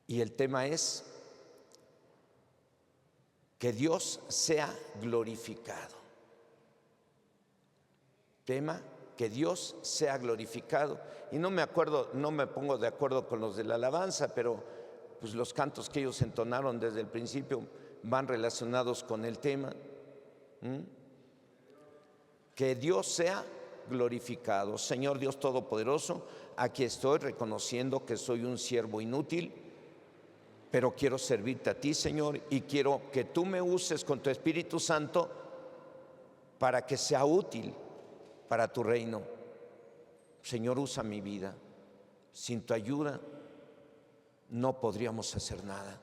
Y el tema es que Dios sea glorificado. Tema, que Dios sea glorificado. Y no me pongo de acuerdo con los de la alabanza, pero pues los cantos que ellos entonaron desde el principio van relacionados con el tema. Que Dios sea glorificado. Señor Dios Todopoderoso, aquí estoy reconociendo que soy un siervo inútil, pero quiero servirte a ti, Señor, y quiero que tú me uses con tu Espíritu Santo para que sea útil para tu reino. Señor, usa mi vida. Sin tu ayuda no podríamos hacer nada.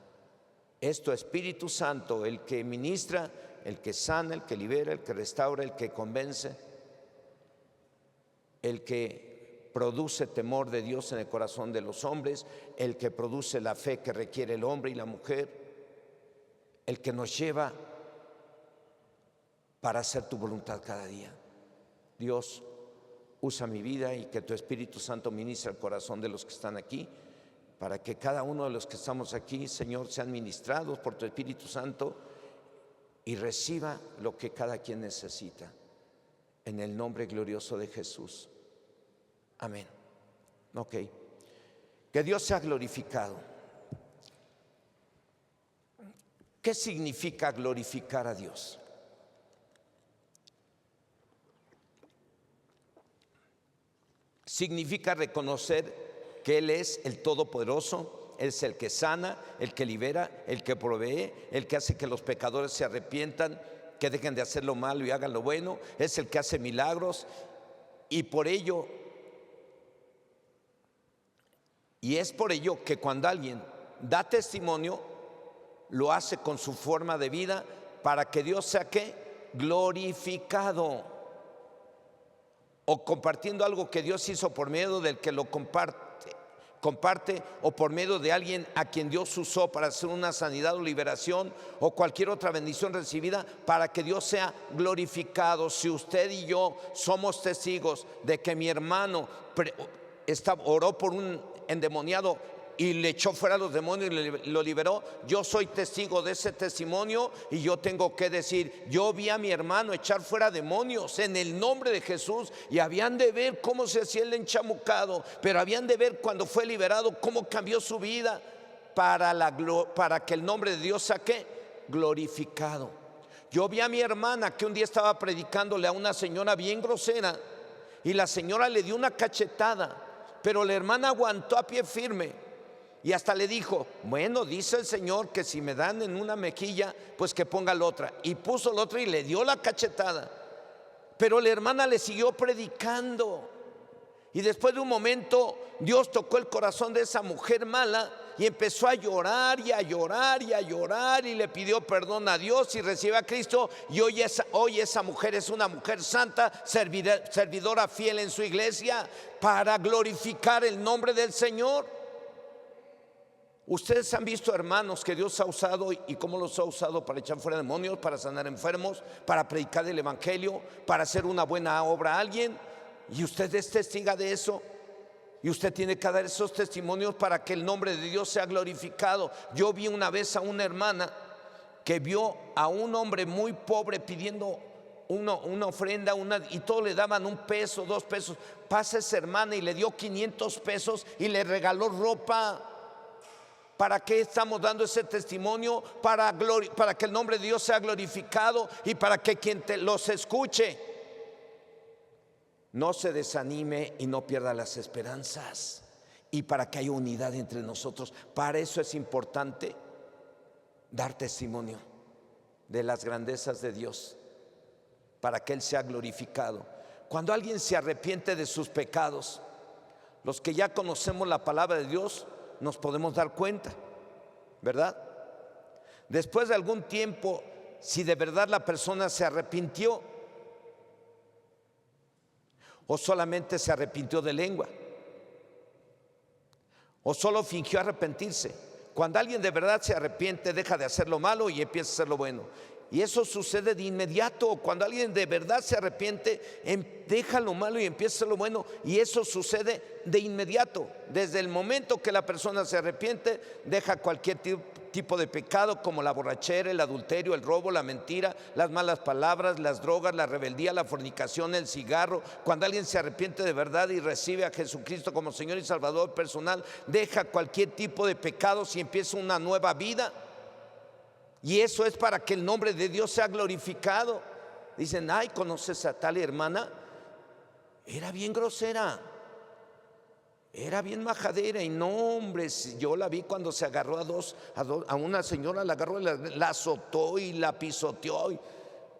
Es tu Espíritu Santo el que ministra, el que sana, el que libera, el que restaura, el que convence, el que produce temor de Dios en el corazón de los hombres, el que produce la fe que requiere el hombre y la mujer, el que nos lleva para hacer tu voluntad cada día. Dios, usa mi vida y que tu Espíritu Santo ministre el corazón de los que están aquí, para que cada uno de los que estamos aquí, Señor, sean ministrados por tu Espíritu Santo y reciba lo que cada quien necesita. En el nombre glorioso de Jesús. Amén. Ok. Que Dios sea glorificado. ¿Qué significa glorificar a Dios? Significa reconocer que Él es el Todopoderoso, Él es el que sana, el que libera, el que provee, el que hace que los pecadores se arrepientan, que dejen de hacer lo malo y hagan lo bueno, es el que hace milagros. Y es por ello que cuando alguien da testimonio, lo hace con su forma de vida para que Dios sea ¿qué? Glorificado. O compartiendo algo que Dios hizo por medio del que lo comparte, o por medio de alguien a quien Dios usó para hacer una sanidad o liberación o cualquier otra bendición recibida, para que Dios sea glorificado. Si usted y yo somos testigos de que mi hermano oró por un endemoniado y le echó fuera a los demonios y lo liberó, yo soy testigo de ese testimonio y yo tengo que decir, yo vi a mi hermano echar fuera demonios en el nombre de Jesús, y habían de ver cómo se hacía el enchamucado, pero habían de ver cuando fue liberado cómo cambió su vida para que el nombre de Dios sea ¿qué? Glorificado. Yo vi a mi hermana que un día estaba predicándole a una señora bien grosera y la señora le dio una cachetada, pero la hermana aguantó a pie firme. Y hasta le dijo, bueno, dice el Señor que si me dan en una mejilla, pues que ponga la otra. Y puso la otra y le dio la cachetada. Pero la hermana le siguió predicando. Y después de un momento, Dios tocó el corazón de esa mujer mala y empezó a llorar y a llorar y a llorar, y le pidió perdón a Dios y recibió a Cristo. Y hoy esa mujer es una mujer santa, servidora fiel en su iglesia, para glorificar el nombre del Señor. Ustedes han visto, hermanos, que Dios ha usado y cómo los ha usado para echar fuera demonios, para sanar enfermos, para predicar el evangelio, para hacer una buena obra a alguien, y usted es testiga de eso. Y usted tiene que dar esos testimonios para que el nombre de Dios sea glorificado. Yo vi una vez a una hermana que vio a un hombre muy pobre pidiendo una ofrenda, y todos le daban $1, $2. Pasa esa hermana y le dio 500 pesos y le regaló ropa. ¿Para qué estamos dando ese testimonio? Para que el nombre de Dios sea glorificado y para que quien los escuche no se desanime y no pierda las esperanzas, y para que haya unidad entre nosotros. Para eso es importante dar testimonio de las grandezas de Dios, para que Él sea glorificado. Cuando alguien se arrepiente de sus pecados, los que ya conocemos la palabra de Dios nos podemos dar cuenta, ¿verdad? Después de algún tiempo, si de verdad la persona se arrepintió o solamente se arrepintió de lengua o solo fingió arrepentirse. Cuando alguien de verdad se arrepiente, deja de hacer lo malo y empieza a hacer lo bueno. Y eso sucede de inmediato. Cuando alguien de verdad se arrepiente, deja lo malo y empieza lo bueno. Y eso sucede de inmediato. Desde el momento que la persona se arrepiente, deja cualquier tipo de pecado, como la borrachera, el adulterio, el robo, la mentira, las malas palabras, las drogas, la rebeldía, la fornicación, el cigarro. Cuando alguien se arrepiente de verdad y recibe a Jesucristo como Señor y Salvador personal, deja cualquier tipo de pecados y empieza una nueva vida. Y eso es para que el nombre de Dios sea glorificado. Dicen, ay, ¿conoces a tal hermana? Era bien grosera, era bien majadera. Y no, hombre, yo la vi cuando se agarró a una señora, la agarró, la azotó y la pisoteó.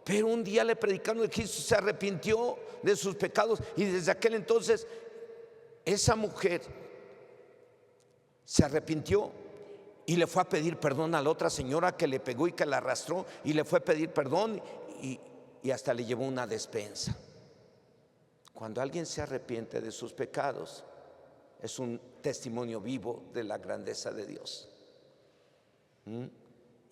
Pero un día le predicaron de Cristo, se arrepintió de sus pecados. Y desde aquel entonces esa mujer se arrepintió y le fue a pedir perdón a la otra señora que le pegó y que la arrastró, y le fue a pedir perdón y hasta le llevó una despensa. Cuando alguien se arrepiente de sus pecados, es un testimonio vivo de la grandeza de Dios.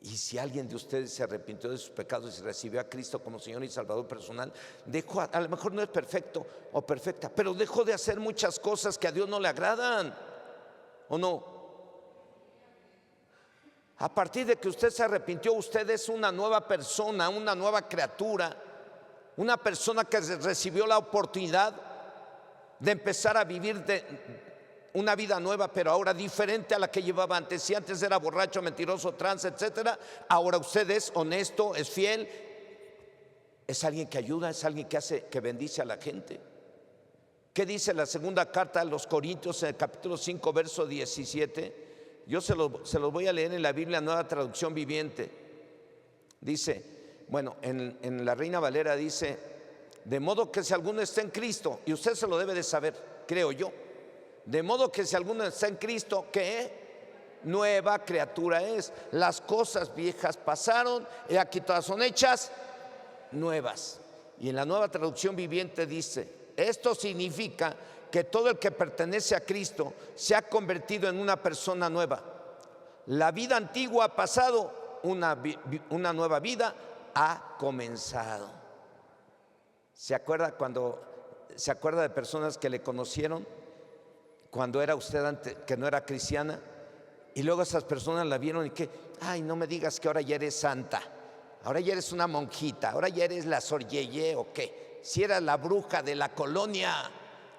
Y si alguien de ustedes se arrepintió de sus pecados y recibió a Cristo como Señor y Salvador personal, dejó, a lo mejor no es perfecto o perfecta, pero dejó de hacer muchas cosas que a Dios no le agradan, ¿o no? A partir de que usted se arrepintió, usted es una nueva persona, una nueva criatura, una persona que recibió la oportunidad de empezar a vivir una vida nueva, pero ahora diferente a la que llevaba antes. Si antes era borracho, mentiroso, trans, etcétera, ahora usted es honesto, es fiel, es alguien que ayuda, es alguien que hace, que bendice a la gente. ¿Qué dice la segunda carta a los Corintios en el capítulo 5, verso 17? Yo se los voy a leer en la Biblia, Nueva Traducción Viviente. Dice, bueno, en la Reina Valera dice, de modo que si alguno está en Cristo, y usted se lo debe de saber, creo yo, de modo que si alguno está en Cristo, ¿qué? Nueva criatura es. Las cosas viejas pasaron y aquí todas son hechas nuevas. Y en la Nueva Traducción Viviente dice, esto significa que todo el que pertenece a Cristo se ha convertido en una persona nueva. La vida antigua ha pasado, una nueva vida ha comenzado. ¿Se acuerda de personas que le conocieron cuando era usted antes, que no era cristiana? Y luego esas personas la vieron y que, ay, no me digas que ahora ya eres santa, ahora ya eres una monjita, ahora ya eres la Sor Yeye o qué. Si eras la bruja de la colonia,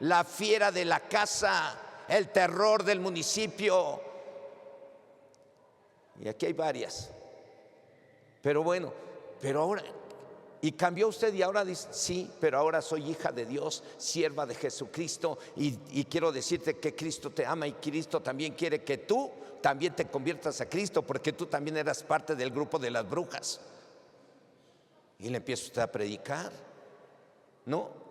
la fiera de la casa, el terror del municipio. Y aquí hay varias. Pero bueno, pero ahora, y cambió usted y ahora dice, sí, pero ahora soy hija de Dios, sierva de Jesucristo, y quiero decirte que Cristo te ama y Cristo también quiere que tú también te conviertas a Cristo, porque tú también eras parte del grupo de las brujas. Y le empieza usted a predicar, ¿no?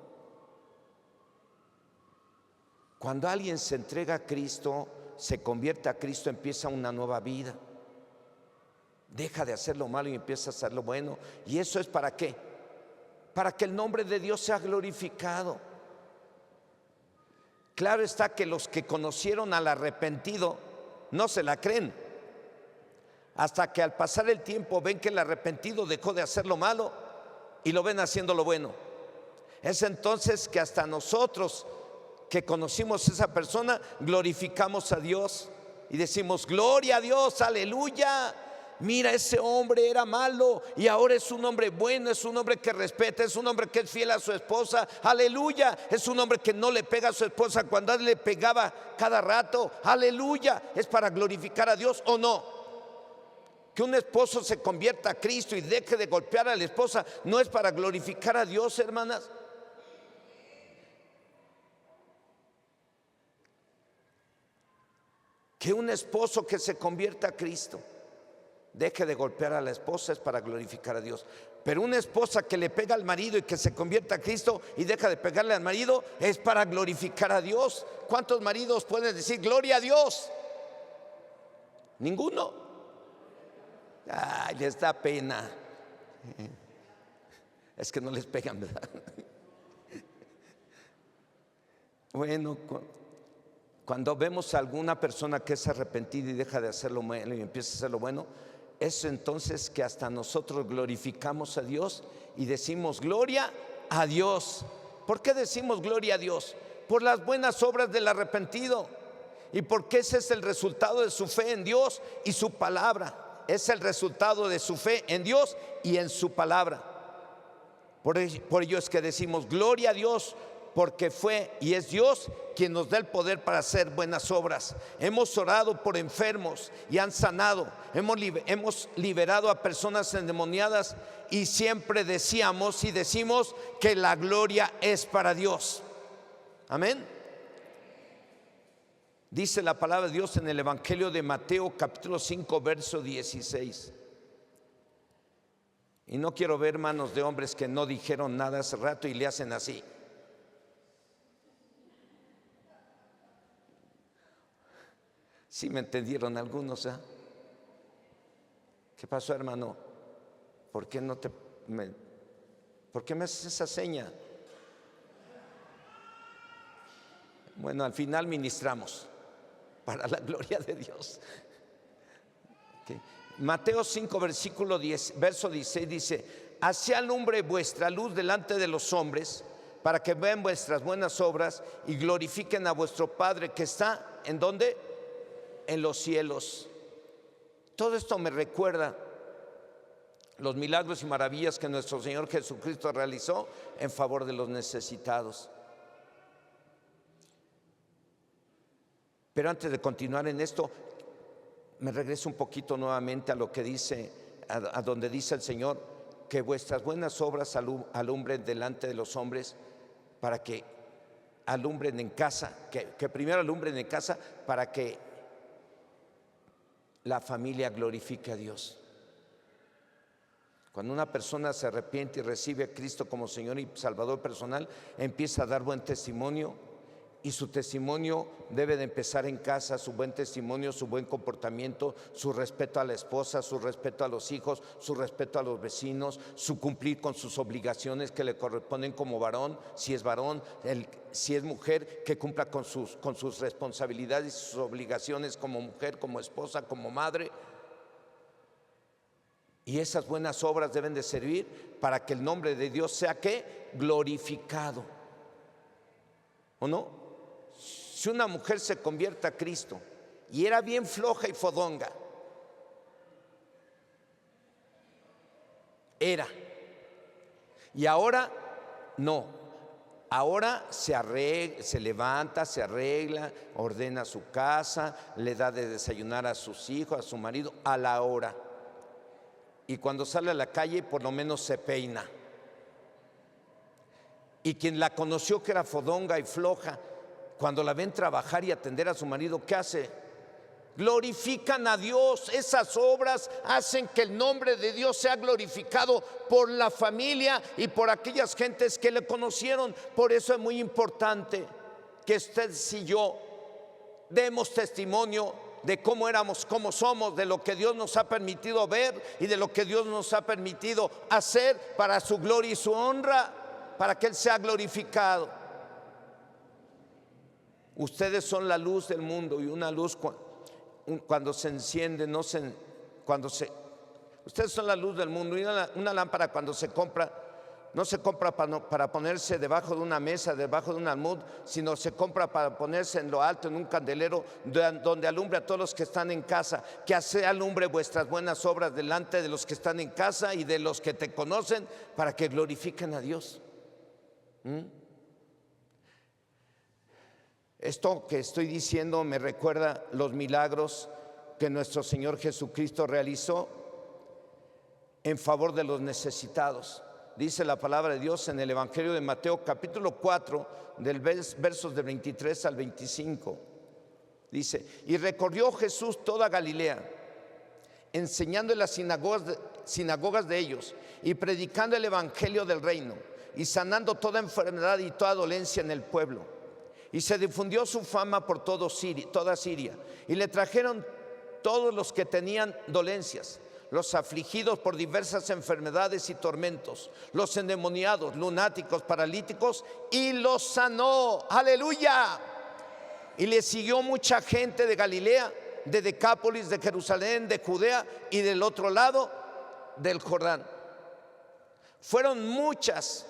Cuando alguien se entrega a Cristo, se convierte a Cristo, empieza una nueva vida. Deja de hacer lo malo y empieza a hacer lo bueno. ¿Y eso es para qué? Para que el nombre de Dios sea glorificado. Claro está que los que conocieron al arrepentido no se la creen, hasta que al pasar el tiempo ven que el arrepentido dejó de hacer lo malo y lo ven haciendo lo bueno. Es entonces que hasta nosotros que conocimos a esa persona, glorificamos a Dios y decimos, gloria a Dios, aleluya. Mira, ese hombre era malo y ahora es un hombre bueno, es un hombre que respeta, es un hombre que es fiel a su esposa, aleluya. Es un hombre que no le pega a su esposa cuando él le pegaba cada rato, aleluya. Es para glorificar a Dios, ¿o no? Que un esposo se convierta a Cristo y deje de golpear a la esposa, ¿no es para glorificar a Dios, hermanas? Que un esposo que se convierta a Cristo deje de golpear a la esposa es para glorificar a Dios. Pero una esposa que le pega al marido y que se convierta a Cristo y deja de pegarle al marido es para glorificar a Dios. ¿Cuántos maridos pueden decir gloria a Dios? Ninguno. Ay, les da pena. Es que no les pegan, ¿verdad? Bueno, cuando vemos a alguna persona que es arrepentida y deja de hacer lo malo y empieza a hacer lo bueno, es entonces que hasta nosotros glorificamos a Dios y decimos gloria a Dios. ¿Por qué decimos gloria a Dios? Por las buenas obras del arrepentido, y porque ese es el resultado de su fe en Dios y su palabra. Es el resultado de su fe en Dios y en su palabra. Por ello es que decimos gloria a Dios, porque fue y es Dios quien nos da el poder para hacer buenas obras. Hemos orado por enfermos y han sanado. Hemos liberado a personas endemoniadas, y siempre decíamos y decimos que la gloria es para Dios. Amén. Dice la palabra de Dios en el Evangelio de Mateo capítulo 5 verso 16. Y no quiero ver manos de hombres que no dijeron nada hace rato y le hacen así. ¿Sí me entendieron algunos? ¿Qué pasó, hermano? ¿Por qué me haces esa seña? Bueno, al final ministramos para la gloria de Dios. Okay. Mateo 5 versículo 10, verso 16 dice: así alumbre vuestra luz delante de los hombres, para que vean vuestras buenas obras y glorifiquen a vuestro Padre que está ¿en dónde? En los cielos. Todo esto me recuerda los milagros y maravillas que nuestro Señor Jesucristo realizó en favor de los necesitados. Pero antes de continuar en esto, me regreso un poquito nuevamente a lo que dice, a donde dice el Señor que vuestras buenas obras alumbren delante de los hombres, para que alumbren en casa, que primero alumbren en casa, para que la familia glorifique a Dios. Cuando una persona se arrepiente y recibe a Cristo como Señor y Salvador personal, empieza a dar buen testimonio, y su testimonio debe de empezar en casa. Su buen testimonio, su buen comportamiento, su respeto a la esposa, su respeto a los hijos, su respeto a los vecinos, su cumplir con sus obligaciones que le corresponden como varón, si es varón, si es mujer, que cumpla con sus responsabilidades y sus obligaciones como mujer, como esposa, como madre. Y esas buenas obras deben de servir para que el nombre de Dios sea ¿qué? Glorificado. ¿O no? Si una mujer se convierte a Cristo y era bien floja y fodonga, y ahora no, ahora se levanta, se arregla, ordena su casa, le da de desayunar a sus hijos, a su marido a la hora, y cuando sale a la calle por lo menos se peina. Y quien la conoció que era fodonga y floja, cuando la ven trabajar y atender a su marido, ¿qué hace? Glorifican a Dios. Esas obras hacen que el nombre de Dios sea glorificado por la familia y por aquellas gentes que le conocieron. Por eso es muy importante que ustedes y yo demos testimonio de cómo éramos, cómo somos, de lo que Dios nos ha permitido ver y de lo que Dios nos ha permitido hacer para su gloria y su honra, para que Él sea glorificado. Ustedes son la luz del mundo, y una luz cuando se enciende, ustedes son la luz del mundo, y una lámpara cuando se compra, no se compra para ponerse debajo de una mesa, debajo de un almud, sino se compra para ponerse en lo alto, en un candelero, donde alumbre a todos los que están en casa. Que así alumbre vuestras buenas obras delante de los que están en casa y de los que te conocen, para que glorifiquen a Dios. Esto que estoy diciendo me recuerda los milagros que nuestro Señor Jesucristo realizó en favor de los necesitados. Dice la palabra de Dios en el Evangelio de Mateo capítulo 4, del versos del 23 al 25. Dice: y recorrió Jesús toda Galilea, enseñando en las sinagogas de ellos y predicando el evangelio del reino, y sanando toda enfermedad y toda dolencia en el pueblo. Y se difundió su fama por toda Siria, y le trajeron todos los que tenían dolencias, los afligidos por diversas enfermedades y tormentos, los endemoniados, lunáticos, paralíticos, y los sanó. ¡Aleluya! Y le siguió mucha gente de Galilea de Decápolis, de Jerusalén, de Judea y del otro lado del Jordán. Fueron muchas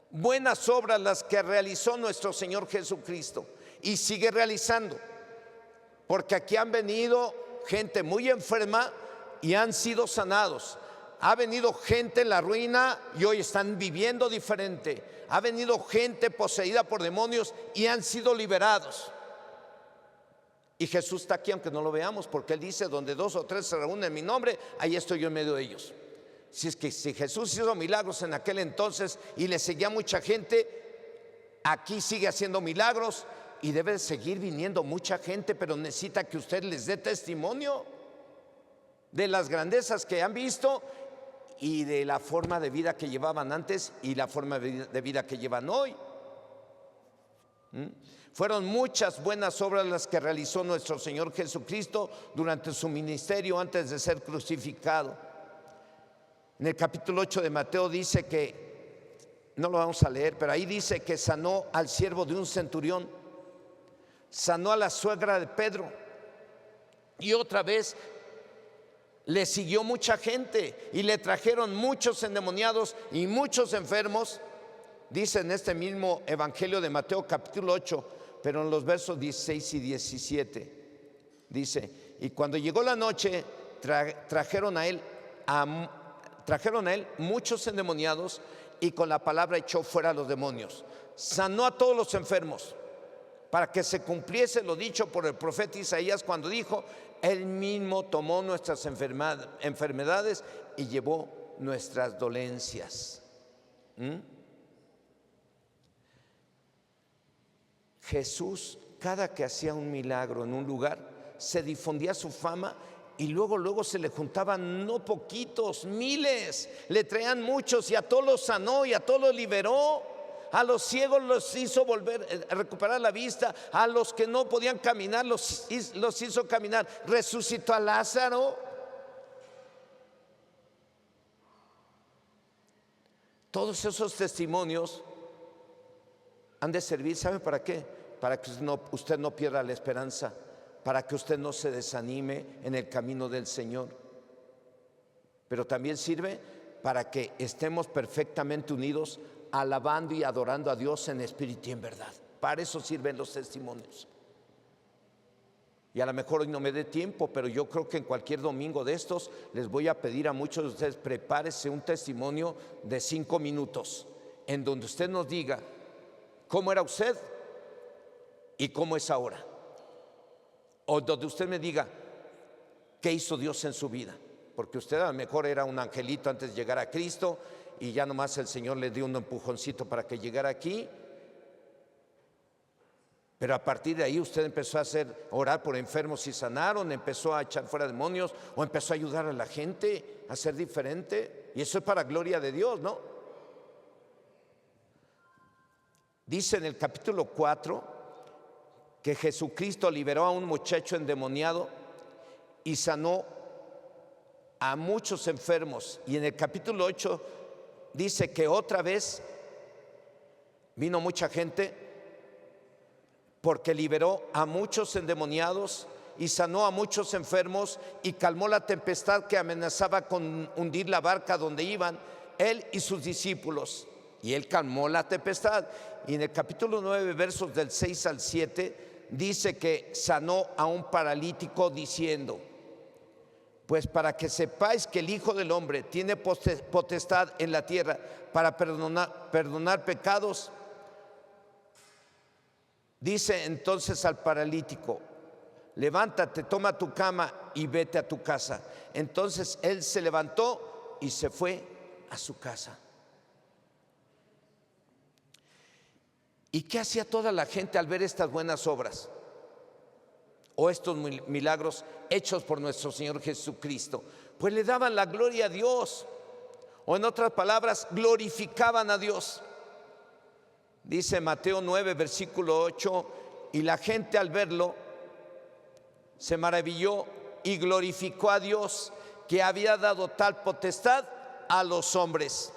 buenas obras las que realizó nuestro Señor Jesucristo y sigue realizando, porque aquí han venido gente muy enferma y han sido sanados. Ha venido gente en la ruina y hoy están viviendo diferente. Ha venido gente poseída por demonios y han sido liberados. Y Jesús está aquí aunque no lo veamos, porque Él dice: donde 2 o 3 se reúnen en mi nombre, ahí estoy yo en medio de ellos. Si Jesús hizo milagros en aquel entonces y le seguía mucha gente, aquí sigue haciendo milagros y debe seguir viniendo mucha gente, pero necesita que usted les dé testimonio de las grandezas que han visto y de la forma de vida que llevaban antes y la forma de vida que llevan hoy. Fueron muchas buenas obras las que realizó nuestro Señor Jesucristo durante su ministerio antes de ser crucificado. En el capítulo 8 de Mateo dice que, no lo vamos a leer, pero ahí dice que sanó al siervo de un centurión, sanó a la suegra de Pedro, y otra vez le siguió mucha gente y le trajeron muchos endemoniados y muchos enfermos. Dice en este mismo evangelio de Mateo capítulo 8, pero en los versos 16 y 17, dice: y cuando llegó la noche, trajeron a él muchos endemoniados, y con la palabra echó fuera a los demonios. Sanó a todos los enfermos, para que se cumpliese lo dicho por el profeta Isaías cuando dijo: Él mismo tomó nuestras enfermedades y llevó nuestras dolencias. Jesús, cada que hacía un milagro en un lugar, se difundía su fama y luego se le juntaban no poquitos, miles, le traían muchos, y a todos los sanó y a todos los liberó. A los ciegos los hizo volver a recuperar la vista, a los que no podían caminar los hizo caminar. Resucitó a Lázaro. Todos esos testimonios han de servir, ¿sabe para qué? Para que usted no pierda la esperanza, para que usted no se desanime en el camino del Señor. Pero también sirve para que estemos perfectamente unidos, alabando y adorando a Dios en espíritu y en verdad. Para eso sirven los testimonios. Y a lo mejor hoy no me dé tiempo, pero yo creo que en cualquier domingo de estos les voy a pedir a muchos de ustedes: prepárese un testimonio de 5 minutos en donde usted nos diga cómo era usted y cómo es ahora, o donde usted me diga qué hizo Dios en su vida, porque usted a lo mejor era un angelito antes de llegar a Cristo y ya nomás el Señor le dio un empujoncito para que llegara aquí, pero a partir de ahí usted empezó a orar por enfermos y sanaron, empezó a echar fuera demonios, o empezó a ayudar a la gente a ser diferente, y eso es para gloria de Dios, ¿no? Dice en el capítulo 4 que Jesucristo liberó a un muchacho endemoniado y sanó a muchos enfermos, y en el capítulo 8 dice que otra vez vino mucha gente porque liberó a muchos endemoniados y sanó a muchos enfermos y calmó la tempestad que amenazaba con hundir la barca donde iban él y sus discípulos, y él calmó la tempestad. Y en el capítulo 9 versos del 6 al 7 dice que sanó a un paralítico diciendo: pues para que sepáis que el Hijo del Hombre tiene potestad en la tierra para perdonar pecados. Dice entonces al paralítico: levántate, toma tu cama y vete a tu casa. Entonces él se levantó y se fue a su casa. ¿Y qué hacía toda la gente al ver estas buenas obras o estos milagros hechos por nuestro Señor Jesucristo? Pues le daban la gloria a Dios, o en otras palabras, glorificaban a Dios. Dice Mateo 9 versículo 8: y la gente al verlo se maravilló y glorificó a Dios, que había dado tal potestad a los hombres.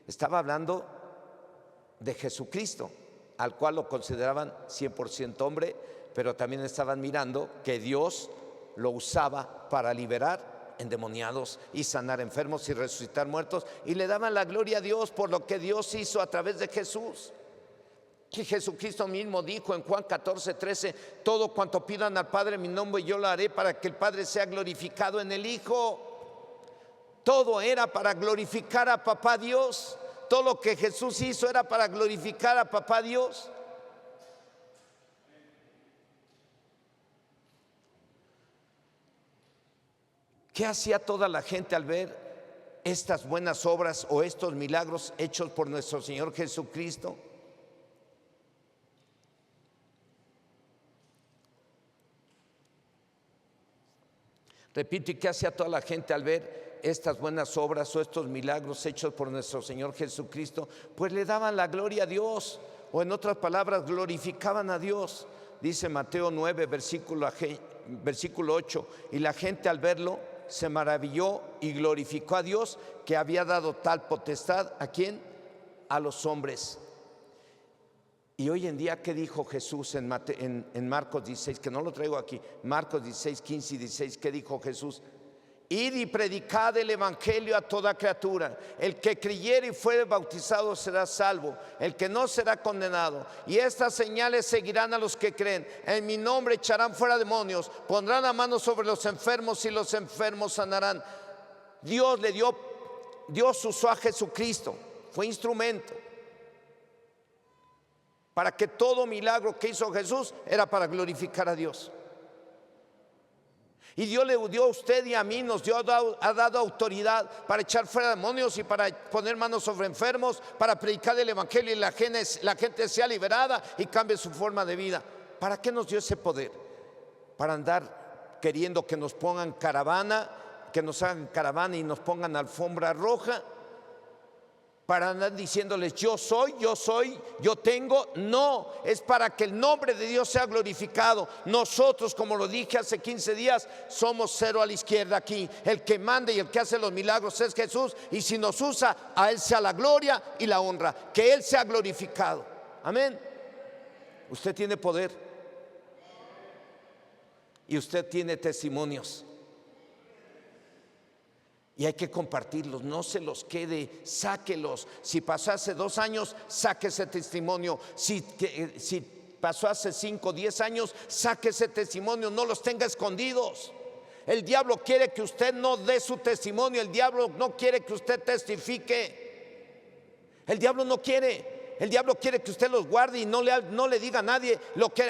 Estaba hablando de Jesucristo, al cual lo consideraban 100% hombre, pero también estaban mirando que Dios lo usaba para liberar endemoniados y sanar enfermos y resucitar muertos, y le daban la gloria a Dios por lo que Dios hizo a través de Jesús. Que Jesucristo mismo dijo en Juan 14:13: todo cuanto pidan al Padre en mi nombre yo lo haré, para que el Padre sea glorificado en el Hijo. Todo era para glorificar a Papá Dios. Todo lo que Jesús hizo era para glorificar a Papá Dios. ¿Qué hacía toda la gente al ver estas buenas obras o estos milagros hechos por nuestro Señor Jesucristo? Repito, ¿y qué hacía toda la gente al ver estas buenas obras o estos milagros hechos por nuestro Señor Jesucristo? Pues le daban la gloria a Dios, o en otras palabras, glorificaban a Dios. Dice Mateo 9, versículo 8: y la gente al verlo se maravilló y glorificó a Dios, que había dado tal potestad. ¿A quién? A los hombres. Y hoy en día, ¿qué dijo Jesús en Marcos 16? Que no lo traigo aquí. Marcos 16, 15 y 16. ¿Qué dijo Jesús? Id y predicad el evangelio a toda criatura. El que creyere y fuere bautizado será salvo, el que no será condenado. Y estas señales seguirán a los que creen: en mi nombre echarán fuera demonios, pondrán la mano sobre los enfermos y los enfermos sanarán. Dios usó a Jesucristo, fue instrumento para que todo milagro que hizo Jesús era para glorificar a Dios. Y Dios le dio a usted y a mí, ha dado autoridad para echar fuera demonios y para poner manos sobre enfermos, para predicar el evangelio y la gente sea liberada y cambie su forma de vida. ¿Para qué nos dio ese poder? Para andar queriendo que nos pongan caravana, que nos hagan caravana y nos pongan alfombra roja, para andar diciéndoles yo soy, yo tengo. No, es para que el nombre de Dios sea glorificado. Nosotros, como lo dije hace 15 días, somos cero a la izquierda aquí. El que manda y el que hace los milagros es Jesús, y si nos usa, a Él sea la gloria y la honra, que Él sea glorificado. Amén. Usted tiene poder y usted tiene testimonios, y hay que compartirlos, no se los quede, sáquelos. Si pasó hace 2 años, saque ese testimonio. Si pasó hace 5, 10 años, saque ese testimonio, no los tenga escondidos. El diablo quiere que usted no dé su testimonio, el diablo no quiere que usted testifique. El diablo no quiere. El diablo quiere que usted los guarde y no le diga a nadie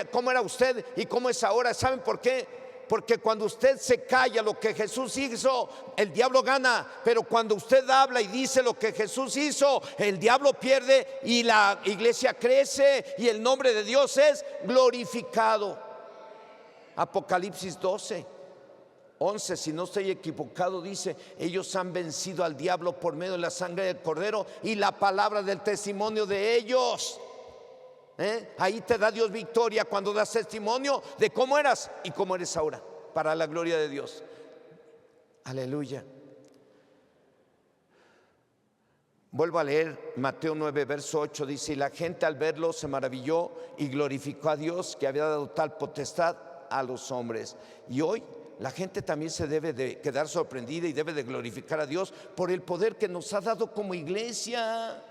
cómo era usted y cómo es ahora. ¿Saben por qué? Porque cuando usted se calla lo que Jesús hizo, el diablo gana. Pero cuando usted habla y dice lo que Jesús hizo, el diablo pierde y la iglesia crece y el nombre de Dios es glorificado. Apocalipsis 12, 11, si no estoy equivocado, dice: ellos han vencido al diablo por medio de la sangre del Cordero y la palabra del testimonio de ellos. Ahí te da Dios victoria cuando das testimonio de cómo eras y cómo eres ahora, para la gloria de Dios. Aleluya. Vuelvo a leer Mateo 9, verso 8. Dice: y la gente al verlo se maravilló y glorificó a Dios, que había dado tal potestad a los hombres. Y hoy la gente también se debe de quedar sorprendida y debe de glorificar a Dios por el poder que nos ha dado como iglesia.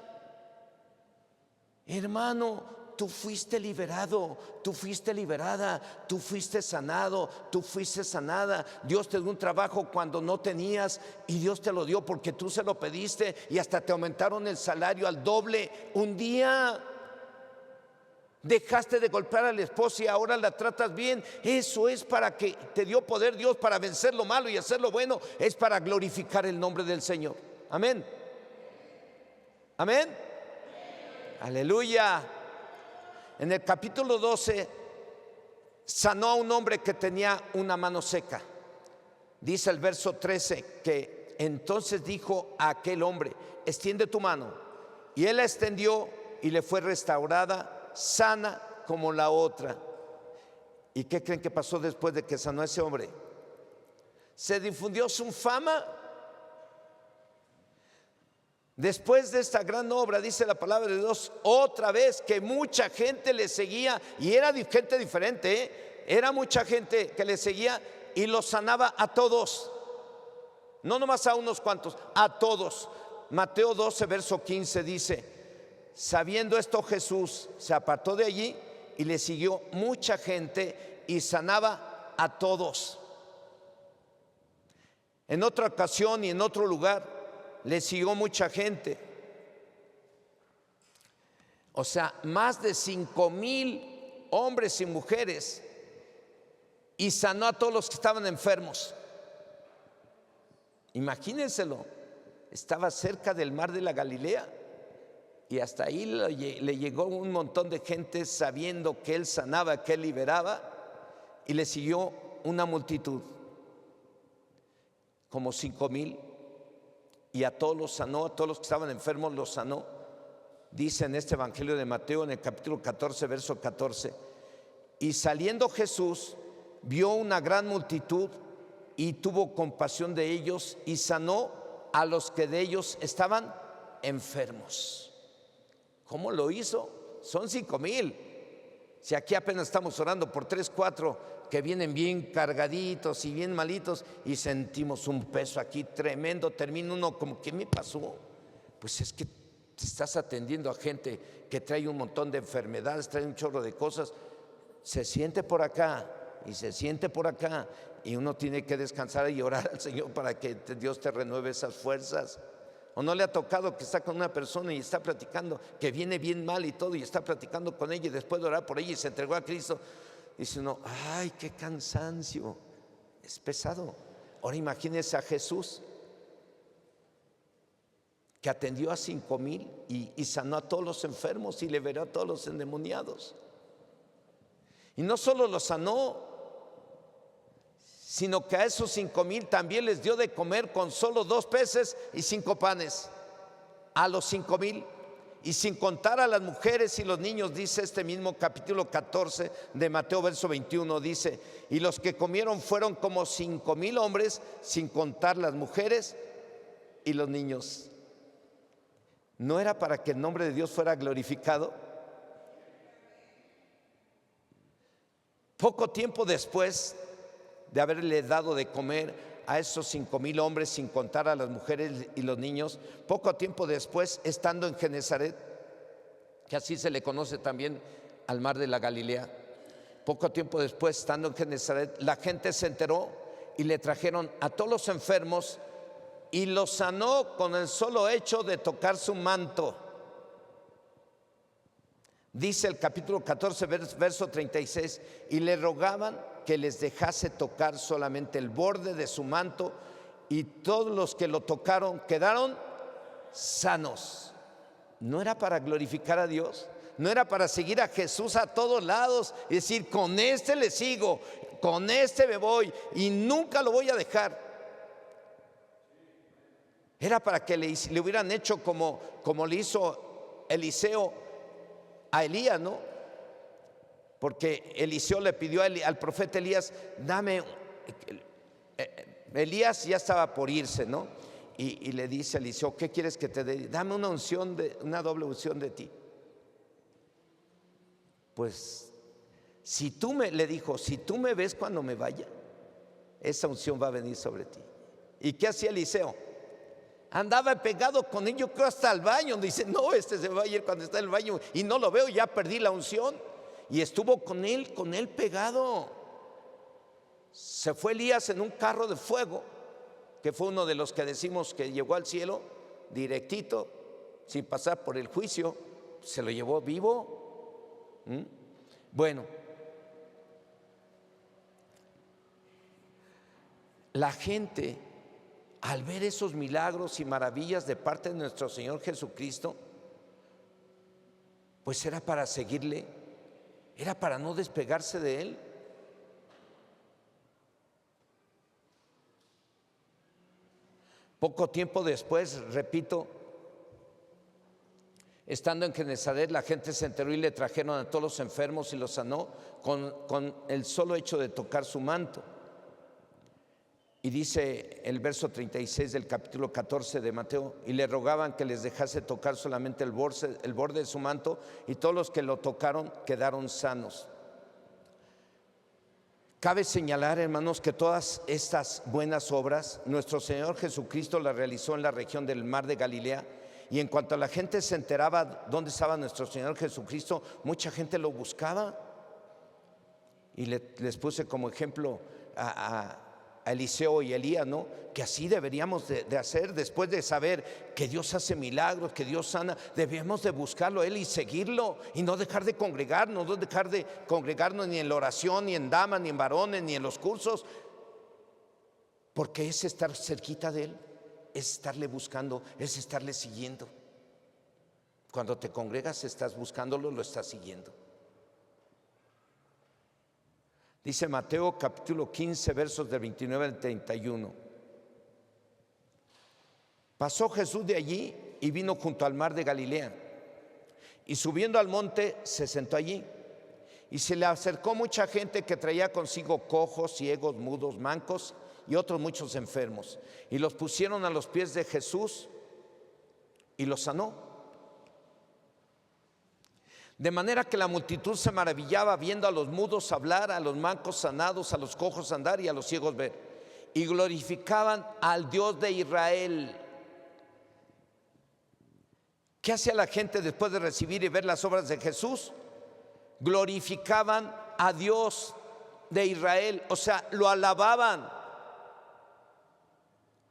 Hermano, tú fuiste liberado, tú fuiste liberada, tú fuiste sanado, tú fuiste sanada. Dios te dio un trabajo cuando no tenías y Dios te lo dio porque tú se lo pediste, y hasta te aumentaron el salario al doble un día. Dejaste de golpear a la esposa y ahora la tratas bien. Eso es para que te dio poder Dios para vencer lo malo y hacer lo bueno. Es para glorificar el nombre del Señor. Amén. Amén. Aleluya. En el capítulo 12 sanó a un hombre que tenía una mano seca. Dice el verso 13 que entonces dijo a aquel hombre: extiende tu mano. Y él la extendió y le fue restaurada, sana como la otra. ¿Y qué creen que pasó después de que sanó a ese hombre? Se difundió su fama. Después de esta gran obra, dice la palabra de Dios, otra vez que mucha gente le seguía, y era gente diferente, era mucha gente que le seguía y los sanaba a todos, no nomás a unos cuantos, a todos. Mateo 12, verso 15 dice: sabiendo esto, Jesús se apartó de allí y le siguió mucha gente y sanaba a todos. En otra ocasión y en otro lugar le siguió mucha gente, o sea, más de 5,000 hombres y mujeres, y sanó a todos los que estaban enfermos. Imagínenselo, estaba cerca del mar de la Galilea y hasta ahí le llegó un montón de gente sabiendo que él sanaba, que él liberaba, y le siguió una multitud, como 5,000. Y a todos los sanó, a todos los que estaban enfermos los sanó. Dice en este Evangelio de Mateo, en el capítulo 14, verso 14: y saliendo Jesús, vio una gran multitud y tuvo compasión de ellos y sanó a los que de ellos estaban enfermos. ¿Cómo lo hizo? Son 5,000. Si aquí apenas estamos orando por 3, 4 que vienen bien cargaditos y bien malitos, y sentimos un peso aquí tremendo, termina uno como: ¿qué me pasó? Pues es que te estás atendiendo a gente que trae un montón de enfermedades, trae un chorro de cosas. Se siente por acá y se siente por acá, y uno tiene que descansar y orar al Señor para que Dios te renueve esas fuerzas. ¿O no le ha tocado que está con una persona y está platicando, que viene bien mal y todo, y está platicando con ella, y después de orar por ella y se entregó a Cristo, dice uno: ay, qué cansancio, es pesado? Ahora imagínense a Jesús, que atendió a 5,000 y sanó a todos los enfermos y liberó a todos los endemoniados. Y no solo los sanó, sino que a esos 5,000 también les dio de comer con solo 2 peces y 5 panes, a los 5,000. Y sin contar a las mujeres y los niños, dice este mismo capítulo 14 de Mateo, verso 21, dice: y los que comieron fueron como 5,000 hombres, sin contar las mujeres y los niños. ¿No era para que el nombre de Dios fuera glorificado? Poco tiempo después de haberle dado de comer a esos 5,000 hombres, sin contar a las mujeres y los niños, poco tiempo después, estando en Genezaret, que así se le conoce también al mar de la Galilea, poco tiempo después, estando en Genezaret, la gente se enteró y le trajeron a todos los enfermos y los sanó con el solo hecho de tocar su manto. Dice el capítulo 14, verso 36: y le rogaban que les dejase tocar solamente el borde de su manto, y todos los que lo tocaron quedaron sanos. ¿No era para glorificar a Dios? ¿No era para seguir a Jesús a todos lados y decir: con este le sigo, con este me voy y nunca lo voy a dejar? Era para que le hubieran hecho como le hizo Eliseo a Elías, ¿no? Porque Eliseo le pidió al profeta Elías: dame. Elías ya estaba por irse, ¿no? Y le dice a Eliseo: ¿qué quieres que te dé? Dame una doble unción de ti. Pues le dijo: si tú me ves cuando me vaya, esa unción va a venir sobre ti. ¿Y qué hacía Eliseo? Andaba pegado con él, yo creo, hasta el baño. Dice: no, se va a ir cuando está en el baño y no lo veo, ya perdí la unción. Y estuvo con él pegado. Se fue Elías en un carro de fuego, que fue uno de los que decimos que llegó al cielo directito, sin pasar por el juicio. Se lo llevó vivo. Bueno, la gente, al ver esos milagros y maravillas de parte de nuestro Señor Jesucristo, pues era para seguirle, era para no despegarse de Él. Poco tiempo después, repito, estando en Genezaret, la gente se enteró y le trajeron a todos los enfermos y los sanó con el solo hecho de tocar su manto. Y dice el verso 36 del capítulo 14 de Mateo: y le rogaban que les dejase tocar solamente el borde de su manto, y todos los que lo tocaron quedaron sanos. Cabe señalar, hermanos, que todas estas buenas obras nuestro Señor Jesucristo las realizó en la región del Mar de Galilea, y en cuanto la gente se enteraba dónde estaba nuestro Señor Jesucristo, mucha gente lo buscaba. Y les puse como ejemplo a Eliseo y Elías, ¿no? Que así deberíamos de hacer. Después de saber que Dios hace milagros, que Dios sana, debemos de buscarlo a Él y seguirlo, y no dejar de congregarnos, no dejar de congregarnos ni en la oración, ni en damas, ni en varones, ni en los cursos, porque es estar cerquita de Él, es estarle buscando, es estarle siguiendo. Cuando te congregas estás buscándolo, lo estás siguiendo. Dice Mateo capítulo 15 versos del 29 al 31. Pasó Jesús de allí y vino junto al mar de Galilea, y subiendo al monte se sentó allí, y se le acercó mucha gente que traía consigo cojos, ciegos, mudos, mancos y otros muchos enfermos, y los pusieron a los pies de Jesús y los sanó. De manera que la multitud se maravillaba viendo a los mudos hablar, a los mancos sanados, a los cojos andar y a los ciegos ver, y glorificaban al Dios de Israel. ¿Qué hacía la gente después de recibir y ver las obras de Jesús? Glorificaban a Dios de Israel, o sea, lo alababan.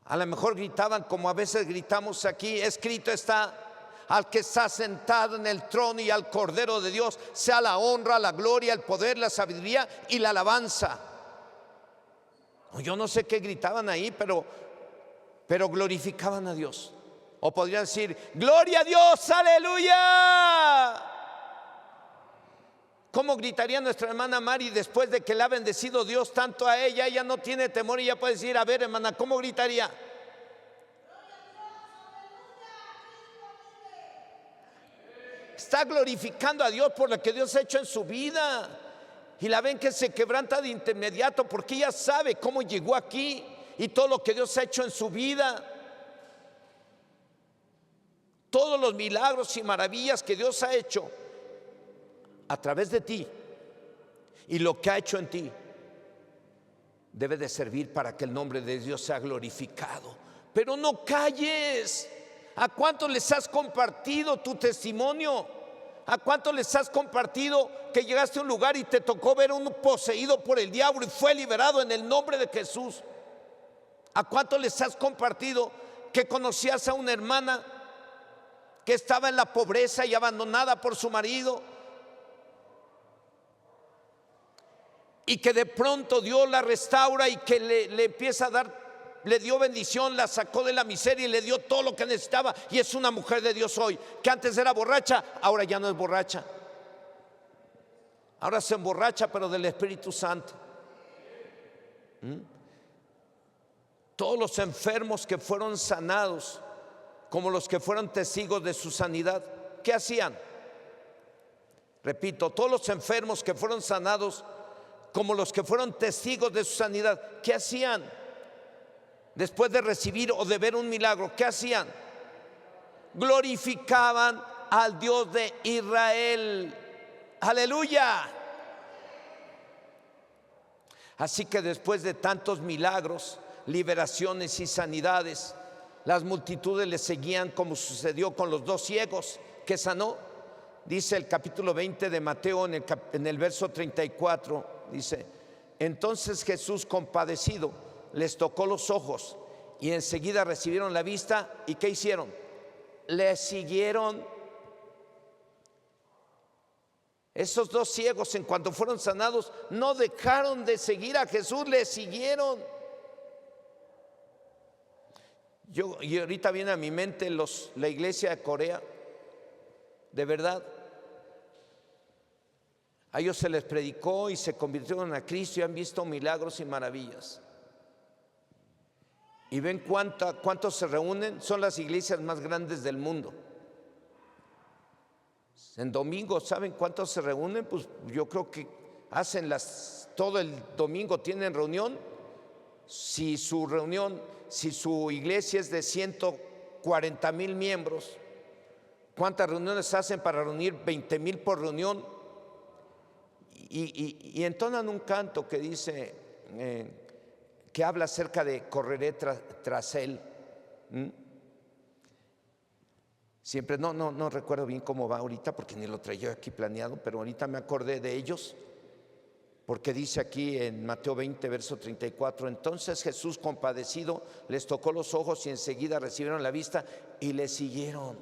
A lo mejor gritaban como a veces gritamos aquí: escrito está: al que está sentado en el trono y al Cordero de Dios sea la honra, la gloria, el poder, la sabiduría y la alabanza. Yo no sé qué gritaban ahí, pero glorificaban a Dios. O podrían decir: gloria a Dios, aleluya. ¿Cómo gritaría nuestra hermana Mari después de que le ha bendecido Dios tanto a ella? Ella no tiene temor y ya puede decir: a ver, hermana, ¿cómo gritaría? Está glorificando a Dios por lo que Dios ha hecho en su vida. Y la ven que se quebranta de inmediato porque ella sabe cómo llegó aquí y todo lo que Dios ha hecho en su vida. Todos los milagros y maravillas que Dios ha hecho a través de ti y lo que ha hecho en ti debe de servir para que el nombre de Dios sea glorificado. Pero no calles. ¿A cuántos les has compartido tu testimonio? ¿A cuántos les has compartido que llegaste a un lugar y te tocó ver a un poseído por el diablo y fue liberado en el nombre de Jesús? ¿A cuántos les has compartido que conocías a una hermana que estaba en la pobreza y abandonada por su marido, y que de pronto Dios la restaura y que le empieza a dar, le dio bendición, la sacó de la miseria y le dio todo lo que necesitaba, y es una mujer de Dios hoy? Que antes era borracha, ahora ya no es borracha, ahora se emborracha, pero del Espíritu Santo. Todos los enfermos que fueron sanados, como los que fueron testigos de su sanidad, ¿qué hacían? Repito, todos los enfermos que fueron sanados, como los que fueron testigos de su sanidad, ¿qué hacían? Después de recibir o de ver un milagro, ¿qué hacían? Glorificaban al Dios de Israel. ¡Aleluya! Así que después de tantos milagros, liberaciones y sanidades, las multitudes le seguían, como sucedió con los dos ciegos que sanó. Dice el capítulo 20 de Mateo en el verso 34, dice: entonces Jesús, compadecido, les tocó los ojos y enseguida recibieron la vista. ¿Y qué hicieron? Le siguieron. Esos dos ciegos, en cuanto fueron sanados, no dejaron de seguir a Jesús, le siguieron. Y ahorita viene a mi mente la iglesia de Corea. De verdad, a ellos se les predicó y se convirtieron a Cristo y han visto milagros y maravillas. Y ven cuántos se reúnen. Son las iglesias más grandes del mundo. En domingo, ¿saben cuántos se reúnen? Pues yo creo que hacen todo el domingo tienen reunión. Si su reunión, si su iglesia es de 140,000 miembros, ¿cuántas reuniones hacen para reunir 20,000 por reunión? Y entonan un canto que dice, que habla acerca de correré tras él. Siempre, no recuerdo bien cómo va ahorita porque ni lo traía aquí planeado, pero ahorita me acordé de ellos, porque dice aquí en Mateo 20, verso 34, entonces Jesús, compadecido, les tocó los ojos y enseguida recibieron la vista y le siguieron.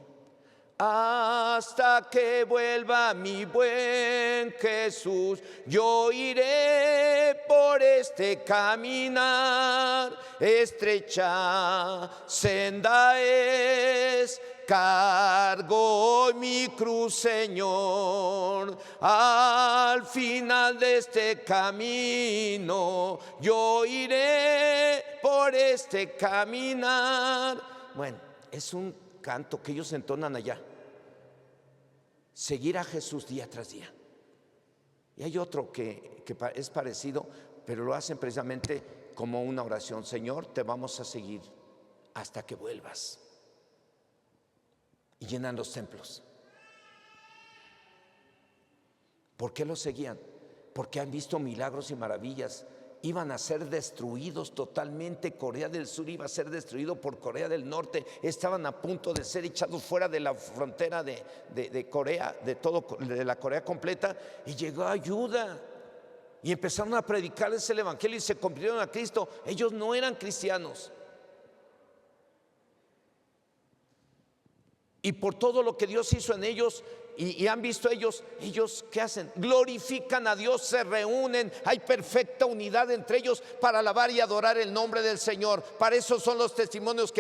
Hasta que vuelva mi buen Jesús, yo iré por este caminar, estrecha senda es, cargo mi cruz, Señor. Al final de este camino, yo iré por este caminar. Bueno, es un canto que ellos entonan allá. Seguir a Jesús día tras día. Y hay otro que es parecido, pero lo hacen precisamente como una oración. Señor, te vamos a seguir hasta que vuelvas. Y llenan los templos. ¿Por qué los seguían? Porque han visto milagros y maravillas. Iban a ser destruidos totalmente. Corea del Sur iba a ser destruido por Corea del Norte. Estaban a punto de ser echados fuera de la frontera de Corea, de la Corea completa. Y llegó ayuda. Y empezaron a predicarles el evangelio y se convirtieron a Cristo. Ellos no eran cristianos. Y por todo lo que Dios hizo en ellos y han visto ellos ¿qué hacen? Glorifican a Dios, se reúnen, hay perfecta unidad entre ellos para alabar y adorar el nombre del Señor. Para eso son los testimonios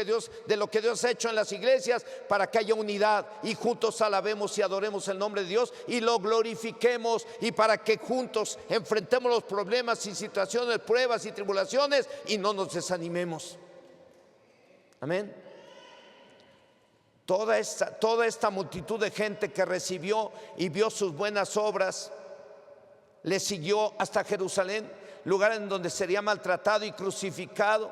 de lo que Dios ha hecho en las iglesias, para que haya unidad y juntos alabemos y adoremos el nombre de Dios y lo glorifiquemos, y para que juntos enfrentemos los problemas y situaciones, pruebas y tribulaciones y no nos desanimemos. Amén. Toda esta multitud de gente que recibió y vio sus buenas obras, le siguió hasta Jerusalén, lugar en donde sería maltratado y crucificado.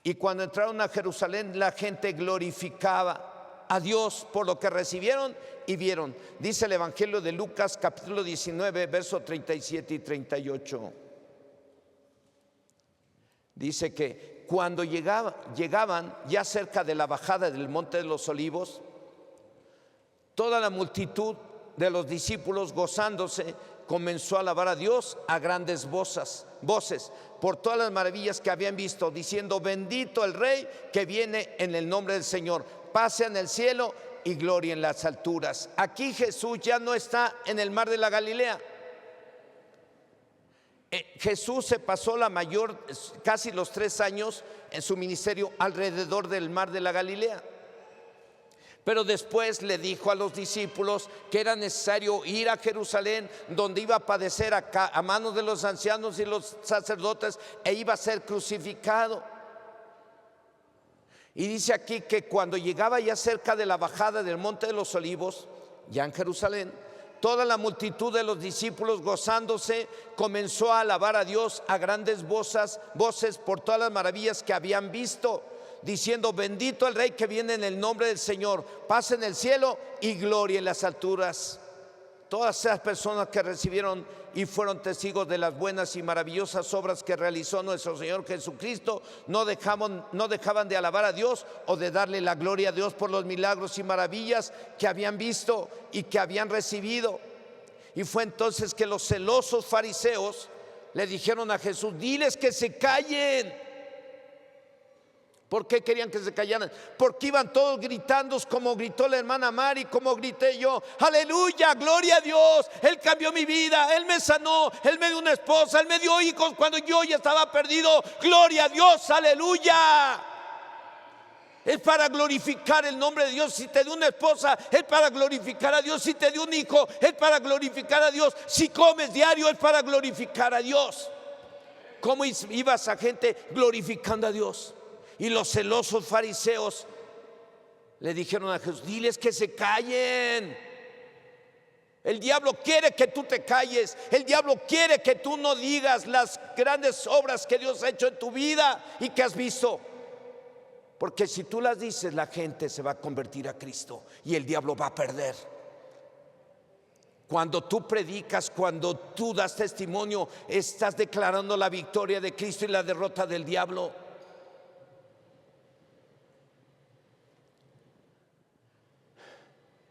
Y cuando entraron a Jerusalén, la gente glorificaba a Dios por lo que recibieron y vieron. Dice el Evangelio de Lucas, capítulo 19, versos 37 y 38. Dice que cuando llegaban ya cerca de la bajada del Monte de los Olivos, toda la multitud de los discípulos, gozándose, comenzó a alabar a Dios a grandes voces por todas las maravillas que habían visto, diciendo: bendito el Rey que viene en el nombre del Señor, paz en el cielo y gloria en las alturas. Aquí Jesús ya no está en el mar de la Galilea. Jesús se pasó casi los 3 años en su ministerio alrededor del mar de la Galilea. Pero después le dijo a los discípulos que era necesario ir a Jerusalén, donde iba a padecer a manos de los ancianos y los sacerdotes e iba a ser crucificado. Y dice aquí que cuando llegaba ya cerca de la bajada del Monte de los Olivos, ya en Jerusalén, toda la multitud de los discípulos, gozándose, comenzó a alabar a Dios a grandes voces por todas las maravillas que habían visto, diciendo: bendito el Rey que viene en el nombre del Señor, paz en el cielo y gloria en las alturas. Todas esas personas que recibieron y fueron testigos de las buenas y maravillosas obras que realizó nuestro Señor Jesucristo, no dejaban de alabar a Dios o de darle la gloria a Dios por los milagros y maravillas que habían visto y que habían recibido. Y fue entonces que los celosos fariseos le dijeron a Jesús: diles que se callen. ¿Por qué querían que se callaran? Porque iban todos gritando, como gritó la hermana Mari, como grité yo: aleluya, gloria a Dios, Él cambió mi vida, Él me sanó, Él me dio una esposa, Él me dio hijos cuando yo ya estaba perdido. Gloria a Dios, aleluya. Es para glorificar el nombre de Dios. Si te dio una esposa, es para glorificar a Dios. Si te dio un hijo, es para glorificar a Dios. Si comes diario, es para glorificar a Dios. ¿Cómo iba esa gente glorificando a Dios? Y los celosos fariseos le dijeron a Jesús: diles que se callen. El diablo quiere que tú te calles. El diablo quiere que tú no digas las grandes obras que Dios ha hecho en tu vida y que has visto. Porque si tú las dices, la gente se va a convertir a Cristo y el diablo va a perder. Cuando tú predicas, cuando tú das testimonio, estás declarando la victoria de Cristo y la derrota del diablo.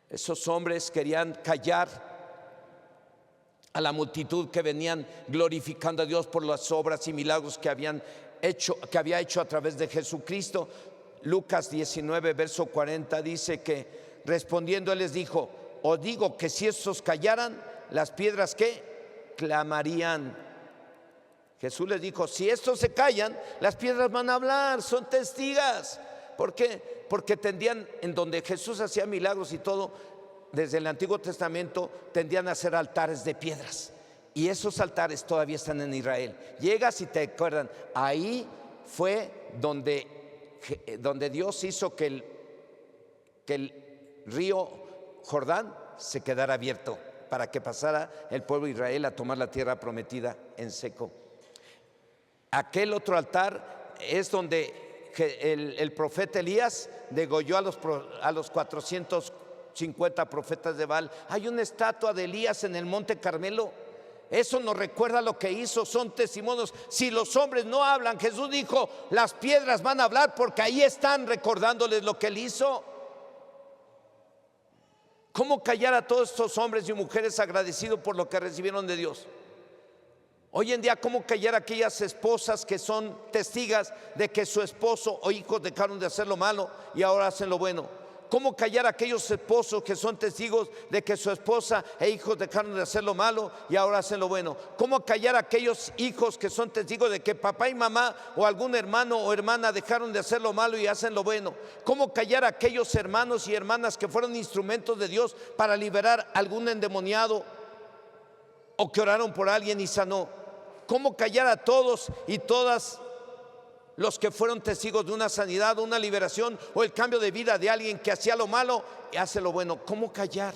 Esos hombres querían callar a la multitud que venían glorificando a Dios por las obras y milagros que había hecho a través de Jesucristo. Lucas 19, verso 40 dice que respondiendo Él les dijo: os digo que si estos callaran, las piedras ¿qué? Clamarían. Jesús les dijo: si estos se callan, las piedras van a hablar, son testigas. ¿Por qué? Porque tendían, en donde Jesús hacía milagros y todo, desde el Antiguo Testamento, tendían a hacer altares de piedras. Y esos altares todavía están en Israel. Llegas y te acuerdan, ahí fue donde Dios hizo que el río Jordán se quedara abierto para que pasara el pueblo de Israel a tomar la tierra prometida en seco. Aquel otro altar es donde el profeta Elías degolló a los 450 profetas de Baal. Hay una estatua de Elías en el monte Carmelo. Eso nos recuerda lo que hizo, son testimonios. Si los hombres no hablan, Jesús dijo, las piedras van a hablar, porque ahí están recordándoles lo que Él hizo. ¿Cómo callar a todos estos hombres y mujeres agradecidos por lo que recibieron de Dios? Hoy en día, ¿cómo callar a aquellas esposas que son testigas de que su esposo o hijos dejaron de hacer lo malo y ahora hacen lo bueno? ¿Cómo callar a aquellos esposos que son testigos de que su esposa e hijos dejaron de hacer lo malo y ahora hacen lo bueno? ¿Cómo callar a aquellos hijos que son testigos de que papá y mamá o algún hermano o hermana dejaron de hacer lo malo y hacen lo bueno? ¿Cómo callar a aquellos hermanos y hermanas que fueron instrumentos de Dios para liberar a algún endemoniado o que oraron por alguien y sanó? ¿Cómo callar a todos y todas los que fueron testigos de una sanidad, una liberación o el cambio de vida de alguien que hacía lo malo y hace lo bueno? ¿Cómo callar?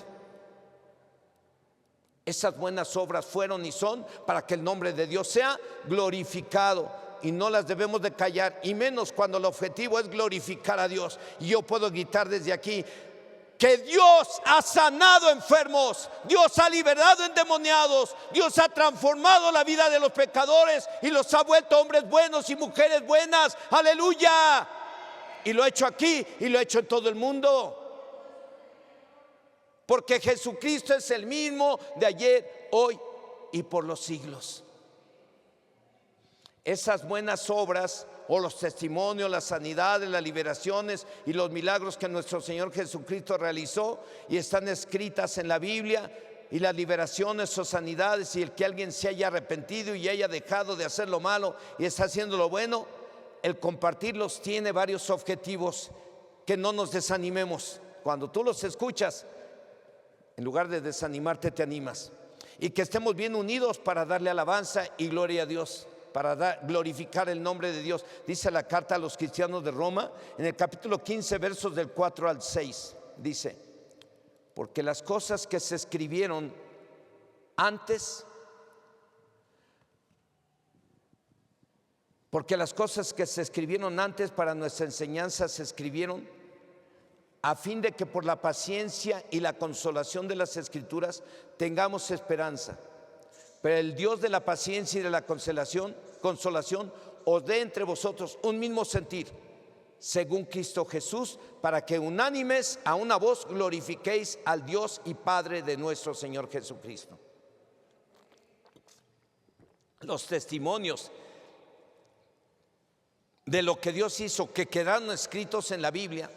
Esas buenas obras fueron y son para que el nombre de Dios sea glorificado, y no las debemos de callar, y menos cuando el objetivo es glorificar a Dios. Y yo puedo gritar desde aquí que Dios ha sanado enfermos, Dios ha liberado endemoniados, Dios ha transformado la vida de los pecadores y los ha vuelto hombres buenos y mujeres buenas. Aleluya. Y lo ha hecho aquí y lo ha hecho en todo el mundo, porque Jesucristo es el mismo de ayer, hoy y por los siglos. Esas buenas obras o los testimonios, las sanidades, las liberaciones y los milagros que nuestro Señor Jesucristo realizó y están escritas en la Biblia, y las liberaciones o sanidades, y el que alguien se haya arrepentido y haya dejado de hacer lo malo y está haciendo lo bueno, el compartirlos tiene varios objetivos. Que no nos desanimemos. Cuando tú los escuchas, en lugar de desanimarte, te animas, y que estemos bien unidos para darle alabanza y gloria a Dios, para glorificar el nombre de Dios. Dice la carta a los cristianos de Roma, en el capítulo 15, versos del 4 al 6, dice: porque las cosas que se escribieron antes, para nuestra enseñanza se escribieron a fin de que por la paciencia y la consolación de las Escrituras tengamos esperanza. Pero el Dios de la paciencia y de la consolación os dé entre vosotros un mismo sentir, según Cristo Jesús, para que unánimes a una voz glorifiquéis al Dios y Padre de nuestro Señor Jesucristo. Los testimonios de lo que Dios hizo, que quedaron escritos en la Biblia,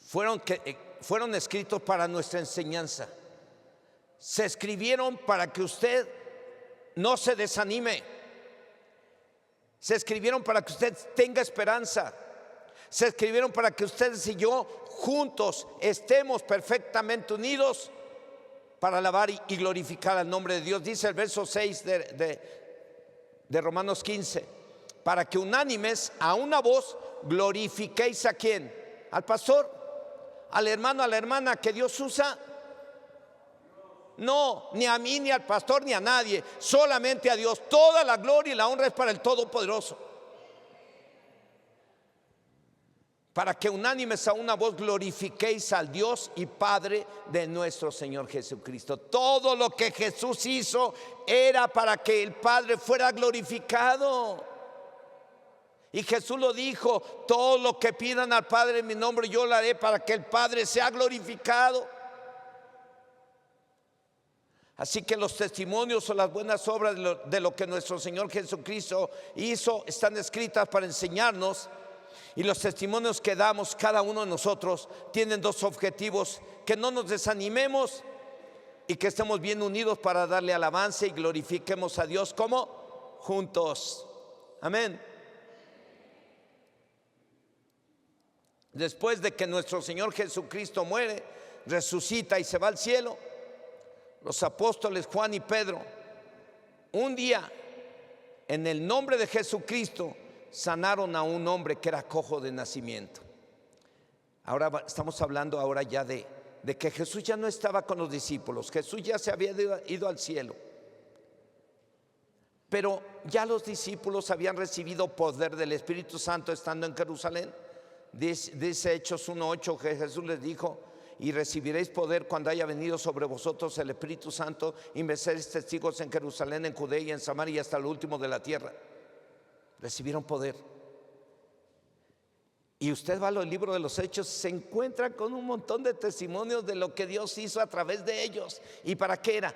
fueron escritos para nuestra enseñanza. Se escribieron para que usted no se desanime. Se escribieron para que usted tenga esperanza. Se escribieron para que ustedes y yo juntos estemos perfectamente unidos para alabar y glorificar al nombre de Dios. Dice el verso 6 de Romanos 15: para que unánimes a una voz glorifiquéis ¿a quién? Al pastor, al hermano, a la hermana que Dios usa. No, ni a mí, ni al pastor, ni a nadie, solamente a Dios. Toda la gloria y la honra es para el Todopoderoso. Para que unánimes a una voz glorifiquéis al Dios y Padre de nuestro Señor Jesucristo. Todo lo que Jesús hizo era para que el Padre fuera glorificado. Y Jesús lo dijo: todo lo que pidan al Padre en mi nombre yo lo haré, para que el Padre sea glorificado. Así que los testimonios o las buenas obras de lo que nuestro Señor Jesucristo hizo están escritas para enseñarnos. Y los testimonios que damos cada uno de nosotros tienen dos objetivos: que no nos desanimemos y que estemos bien unidos para darle alabanza y glorifiquemos a Dios como juntos. Amén. Después de que nuestro Señor Jesucristo muere, resucita y se va al cielo, los apóstoles Juan y Pedro, un día, en el nombre de Jesucristo, sanaron a un hombre que era cojo de nacimiento. Ahora estamos hablando ahora ya de que Jesús ya no estaba con los discípulos. Jesús ya se había ido al cielo. Pero ya los discípulos habían recibido poder del Espíritu Santo estando en Jerusalén. Dice Hechos 1:8 que Jesús les dijo: y recibiréis poder cuando haya venido sobre vosotros el Espíritu Santo, y me seréis testigos en Jerusalén, en Judea y en Samaria y hasta lo último de la tierra. Recibieron poder. Y usted va a los libros de los Hechos, se encuentra con un montón de testimonios de lo que Dios hizo a través de ellos. ¿Y para qué era?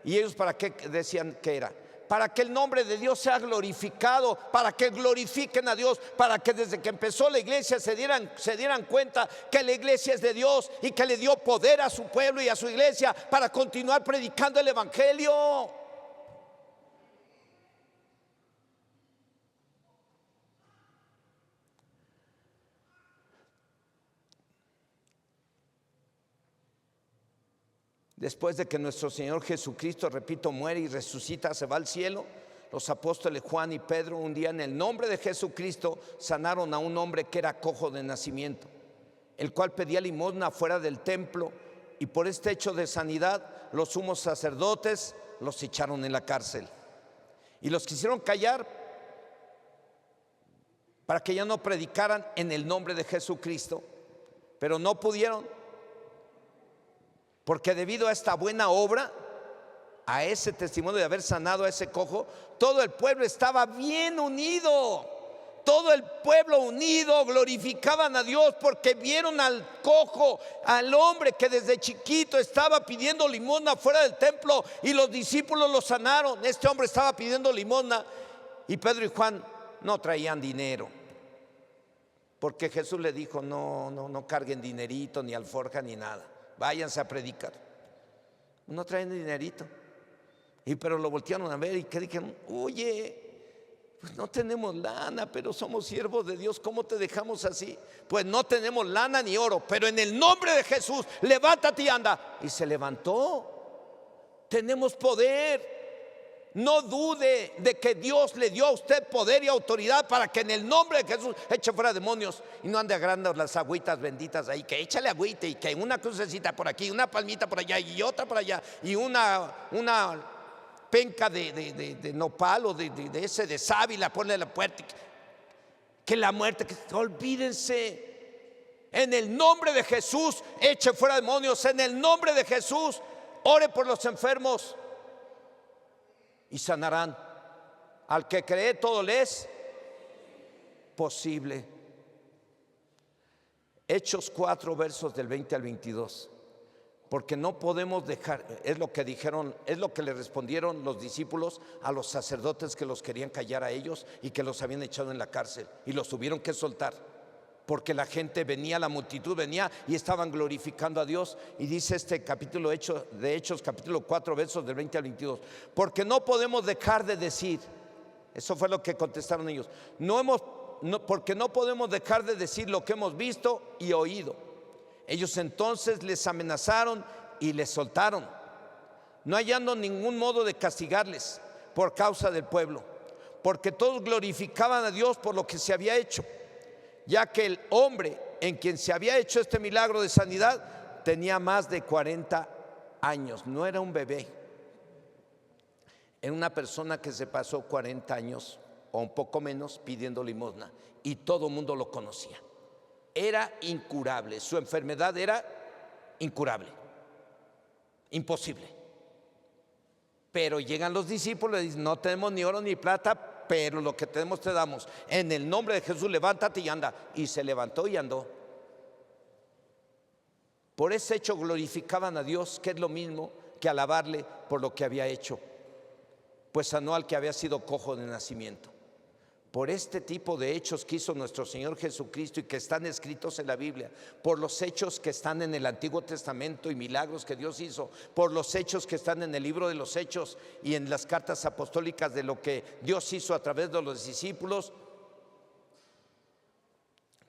¿Y ellos para qué decían que era? Para que el nombre de Dios sea glorificado, para que glorifiquen a Dios, para que desde que empezó la iglesia se dieran cuenta que la iglesia es de Dios y que le dio poder a su pueblo y a su iglesia para continuar predicando el evangelio. Después de que nuestro Señor Jesucristo, repito, muere y resucita, se va al cielo, los apóstoles Juan y Pedro un día en el nombre de Jesucristo sanaron a un hombre que era cojo de nacimiento, el cual pedía limosna fuera del templo, y por este hecho de sanidad los sumos sacerdotes los echaron en la cárcel y los quisieron callar para que ya no predicaran en el nombre de Jesucristo, pero no pudieron. Porque debido a esta buena obra, a ese testimonio de haber sanado a ese cojo, todo el pueblo estaba bien unido. Todo el pueblo unido glorificaban a Dios porque vieron al cojo, al hombre que desde chiquito estaba pidiendo limosna fuera del templo, y los discípulos lo sanaron. Este hombre estaba pidiendo limosna y Pedro y Juan no traían dinero, porque Jesús le dijo: no carguen dinerito, ni alforja, ni nada. Váyanse a predicar. No traen dinerito. Pero lo voltearon a ver y que dijeron: oye, pues no tenemos lana, pero somos siervos de Dios, ¿cómo te dejamos así? Pues no tenemos lana ni oro, pero en el nombre de Jesús, levántate y anda. Y se levantó. Tenemos poder. No dude de que Dios le dio a usted poder y autoridad para que en el nombre de Jesús eche fuera demonios. Y no ande agarrando las agüitas benditas ahí, que échale agüita y que una crucecita por aquí, una palmita por allá y otra por allá, y una penca de nopal o de ese de sábila, ponle a la puerta. Que la muerte, olvídense. En el nombre de Jesús eche fuera demonios. En el nombre de Jesús ore por los enfermos y sanarán. Al que cree todo le es posible. Hechos 4 versos del 20 al 22. Porque no podemos dejar, es lo que dijeron, es lo que le respondieron los discípulos a los sacerdotes que los querían callar a ellos y que los habían echado en la cárcel y los tuvieron que soltar. Porque la gente venía, la multitud venía y estaban glorificando a Dios. Y dice este capítulo de Hechos, capítulo 4, versos del 20 al 22. Porque no podemos dejar de decir, eso fue lo que contestaron ellos, porque no podemos dejar de decir lo que hemos visto y oído. Ellos entonces les amenazaron y les soltaron, no hallando ningún modo de castigarles por causa del pueblo, porque todos glorificaban a Dios por lo que se había hecho, ya que el hombre en quien se había hecho este milagro de sanidad tenía más de 40 años, no era un bebé. Era una persona que se pasó 40 años o un poco menos pidiendo limosna y todo el mundo lo conocía. Era incurable, su enfermedad era incurable, imposible. Pero llegan los discípulos y dicen: no tenemos ni oro ni plata, pero lo que tenemos te damos. En el nombre de Jesús, levántate y anda. Y se levantó y andó. Por ese hecho glorificaban a Dios, que es lo mismo que alabarle por lo que había hecho, pues sanó al que había sido cojo de nacimiento. Por este tipo de hechos que hizo nuestro Señor Jesucristo y que están escritos en la Biblia, por los hechos que están en el Antiguo Testamento y milagros que Dios hizo, por los hechos que están en el libro de los Hechos y en las cartas apostólicas de lo que Dios hizo a través de los discípulos,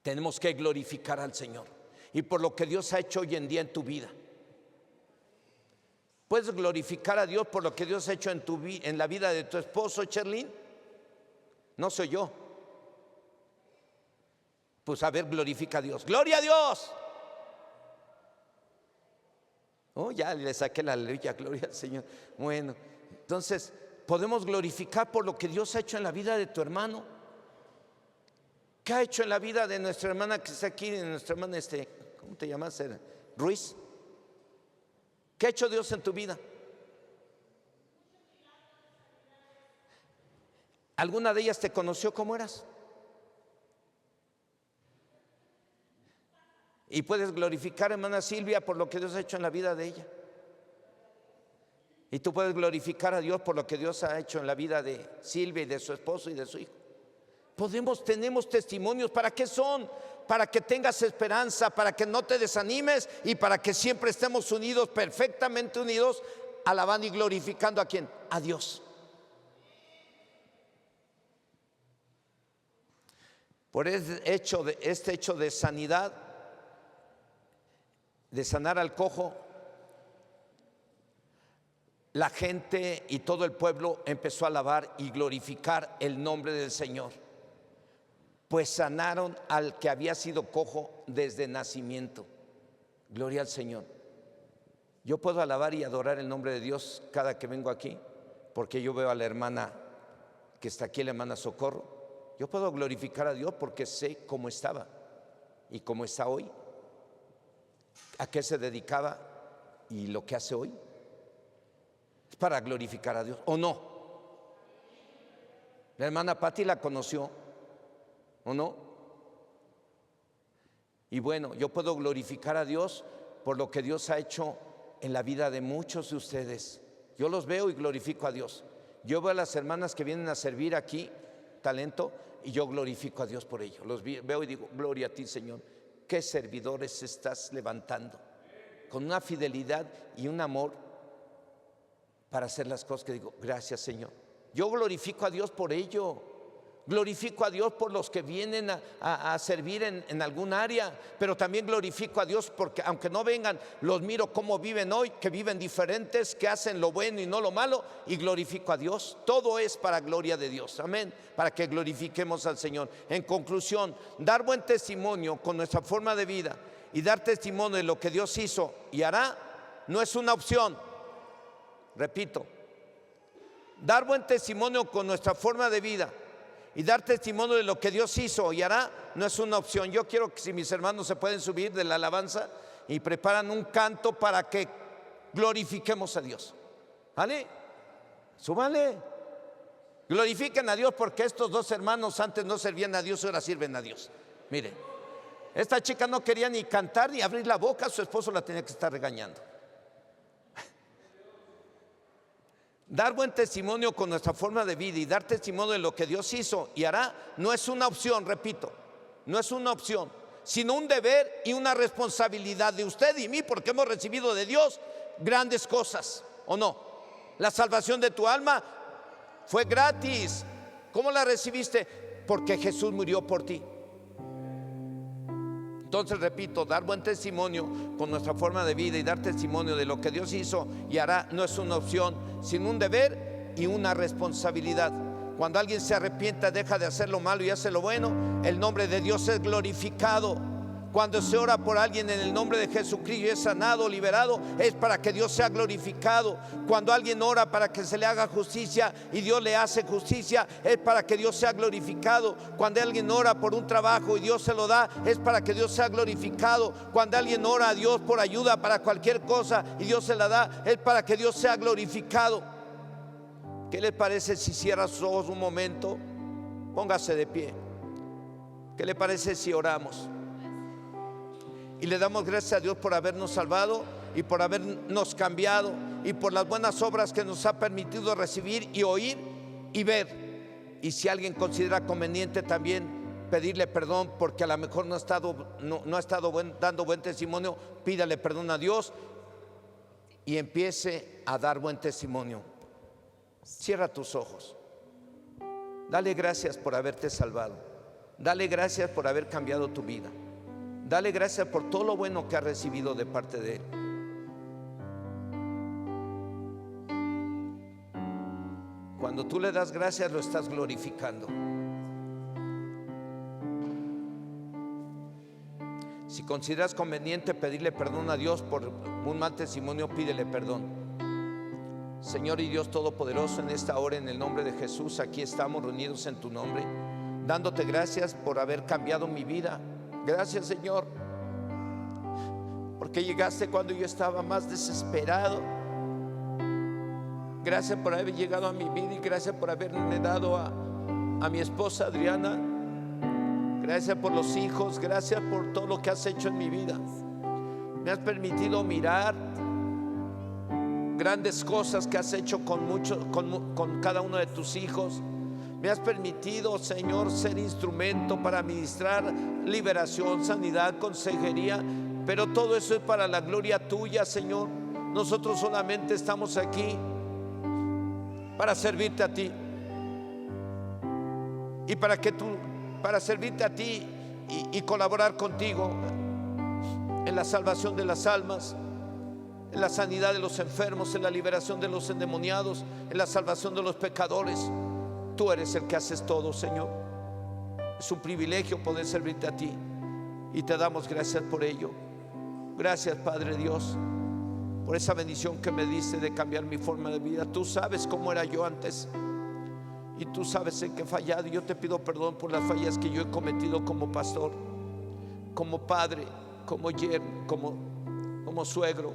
tenemos que glorificar al Señor. Y por lo que Dios ha hecho hoy en día en tu vida. ¿Puedes glorificar a Dios por lo que Dios ha hecho en la vida de tu esposo, Cherlyn? No soy yo. Pues a ver, glorifica a Dios. ¡Gloria a Dios! Oh, ya le saqué la aleluya, gloria al Señor. Bueno, entonces podemos glorificar por lo que Dios ha hecho en la vida de tu hermano. ¿Qué ha hecho en la vida de nuestra hermana que está aquí, de nuestra hermana ¿cómo te llamas? Ruiz. ¿Qué ha hecho Dios en tu vida? ¿Alguna de ellas te conoció como eras? Y puedes glorificar, hermana Silvia, por lo que Dios ha hecho en la vida de ella. Y tú puedes glorificar a Dios por lo que Dios ha hecho en la vida de Silvia y de su esposo y de su hijo. Tenemos testimonios. ¿Para qué son? Para que tengas esperanza, para que no te desanimes y para que siempre estemos unidos, perfectamente unidos, alabando y glorificando ¿a quién? A Dios. Por este hecho de sanidad, de sanar al cojo, la gente y todo el pueblo empezó a alabar y glorificar el nombre del Señor, pues sanaron al que había sido cojo desde nacimiento. Gloria al Señor. Yo puedo alabar y adorar el nombre de Dios cada que vengo aquí, porque yo veo a la hermana que está aquí, la hermana Socorro. Yo puedo glorificar a Dios porque sé cómo estaba y cómo está hoy, a qué se dedicaba y lo que hace hoy. Es para glorificar a Dios, ¿o no? La hermana Patti la conoció, ¿o no? Y bueno, yo puedo glorificar a Dios por lo que Dios ha hecho en la vida de muchos de ustedes. Yo los veo y glorifico a Dios. Yo veo a las hermanas que vienen a servir aquí, talento, y yo glorifico a Dios por ello. Los veo y digo: gloria a ti, Señor. Qué servidores estás levantando, con una fidelidad y un amor para hacer las cosas que digo: gracias, Señor. Yo glorifico a Dios por ello. Glorifico a Dios por los que vienen a servir en algún área, pero también glorifico a Dios porque aunque no vengan, los miro cómo viven hoy, que viven diferentes, que hacen lo bueno y no lo malo, y glorifico a Dios. Todo es para gloria de Dios, amén, para que glorifiquemos al Señor. En conclusión, dar buen testimonio con nuestra forma de vida y dar testimonio de lo que Dios hizo y hará no es una opción. Repito, dar buen testimonio con nuestra forma de vida y dar testimonio de lo que Dios hizo y hará no es una opción. Yo quiero que, si mis hermanos se pueden subir de la alabanza y preparan un canto para que glorifiquemos a Dios. ¿Vale? Súbale. Glorifiquen a Dios, porque estos dos hermanos antes no servían a Dios, ahora sirven a Dios. Miren, esta chica no quería ni cantar ni abrir la boca, su esposo la tenía que estar regañando. Dar buen testimonio con nuestra forma de vida y dar testimonio de lo que Dios hizo y hará no es una opción, repito, no es una opción, sino un deber y una responsabilidad de usted y mí, porque hemos recibido de Dios grandes cosas, ¿o no? La salvación de tu alma fue gratis. ¿Cómo la recibiste? Porque Jesús murió por ti. Entonces, repito, dar buen testimonio con nuestra forma de vida y dar testimonio de lo que Dios hizo y hará no es una opción, sino un deber y una responsabilidad. Cuando alguien se arrepienta, deja de hacer lo malo y hace lo bueno, el nombre de Dios es glorificado. Cuando se ora por alguien en el nombre de Jesucristo y es sanado, liberado, es para que Dios sea glorificado. Cuando alguien ora para que se le haga justicia y Dios le hace justicia, es para que Dios sea glorificado. Cuando alguien ora por un trabajo y Dios se lo da, es para que Dios sea glorificado. Cuando alguien ora a Dios por ayuda para cualquier cosa y Dios se la da, es para que Dios sea glorificado. ¿Qué les parece si cierra sus ojos un momento? Póngase de pie. ¿Qué le parece si oramos? Y le damos gracias a Dios por habernos salvado y por habernos cambiado y por las buenas obras que nos ha permitido recibir y oír y ver. Y si alguien considera conveniente también pedirle perdón porque a lo mejor no ha estado dando buen testimonio, pídale perdón a Dios y empiece a dar buen testimonio. Cierra tus ojos. Dale gracias por haberte salvado. Dale gracias por haber cambiado tu vida. Dale gracias por todo lo bueno que has recibido de parte de Él. Cuando tú le das gracias, lo estás glorificando. Si consideras conveniente pedirle perdón a Dios por un mal testimonio, pídele perdón. Señor y Dios Todopoderoso, en esta hora, en el nombre de Jesús, aquí estamos reunidos en tu nombre, dándote gracias por haber cambiado mi vida. Gracias, Señor, porque llegaste cuando yo estaba más desesperado. Gracias por haber llegado a mi vida y gracias por haberme dado a mi esposa Adriana. Gracias por los hijos, gracias por todo lo que has hecho en mi vida. Me has permitido mirar grandes cosas que has hecho con cada uno de tus hijos. Me has permitido, Señor, ser instrumento para ministrar liberación, sanidad, consejería, pero todo eso es para la gloria tuya, Señor. Nosotros solamente estamos aquí para servirte a ti y para servirte a ti y colaborar contigo en la salvación de las almas, en la sanidad de los enfermos, en la liberación de los endemoniados, en la salvación de los pecadores. Tú eres el que haces todo, Señor. Es un privilegio poder servirte a ti y te damos gracias por ello. Gracias, Padre Dios, por esa bendición que me diste de cambiar mi forma de vida. Tú sabes cómo era yo antes y tú sabes en qué he fallado. Y yo te pido perdón por las fallas que yo he cometido como pastor, como padre, como yerno, como suegro.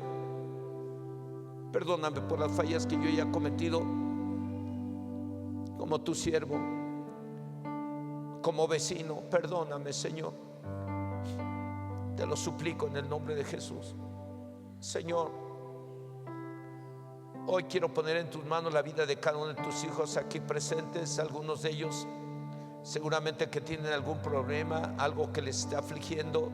Perdóname por las fallas que yo haya cometido como tu siervo, como vecino. Perdóname, Señor. Te lo suplico en el nombre de Jesús. Señor, hoy quiero poner en tus manos la vida de cada uno de tus hijos aquí presentes. Algunos de ellos seguramente que tienen algún problema, algo que les está afligiendo,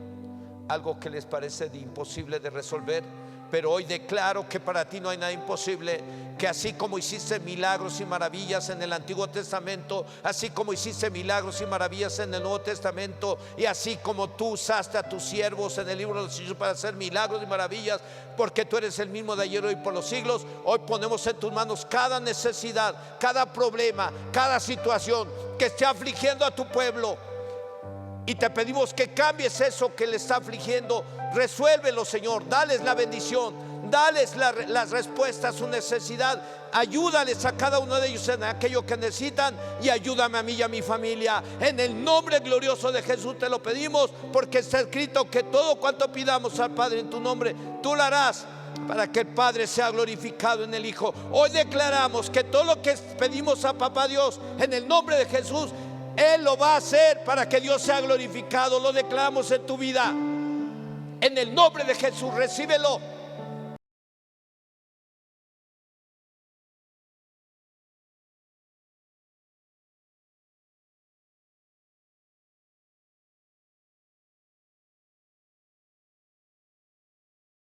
algo que les parece imposible de resolver. Pero hoy declaro que para ti no hay nada imposible, que así como hiciste milagros y maravillas en el Antiguo Testamento, así como hiciste milagros y maravillas en el Nuevo Testamento, y así como tú usaste a tus siervos en el libro de los Hechos para hacer milagros y maravillas, porque tú eres el mismo de ayer, hoy, por los siglos. Hoy ponemos en tus manos cada necesidad, cada problema, cada situación que esté afligiendo a tu pueblo, y te pedimos que cambies eso que le está afligiendo. Resuélvelo, Señor. Dales la bendición, dales las respuestas a su necesidad. Ayúdales a cada uno de ellos en aquello que necesitan, y ayúdame a mí y a mi familia. En el nombre glorioso de Jesús te lo pedimos, porque está escrito que todo cuanto pidamos al Padre en tu nombre, tú lo harás, para que el Padre sea glorificado en el Hijo. Hoy declaramos que todo lo que pedimos a Papá Dios en el nombre de Jesús, Él lo va a hacer para que Dios sea glorificado. Lo declaramos en tu vida. En el nombre de Jesús, recíbelo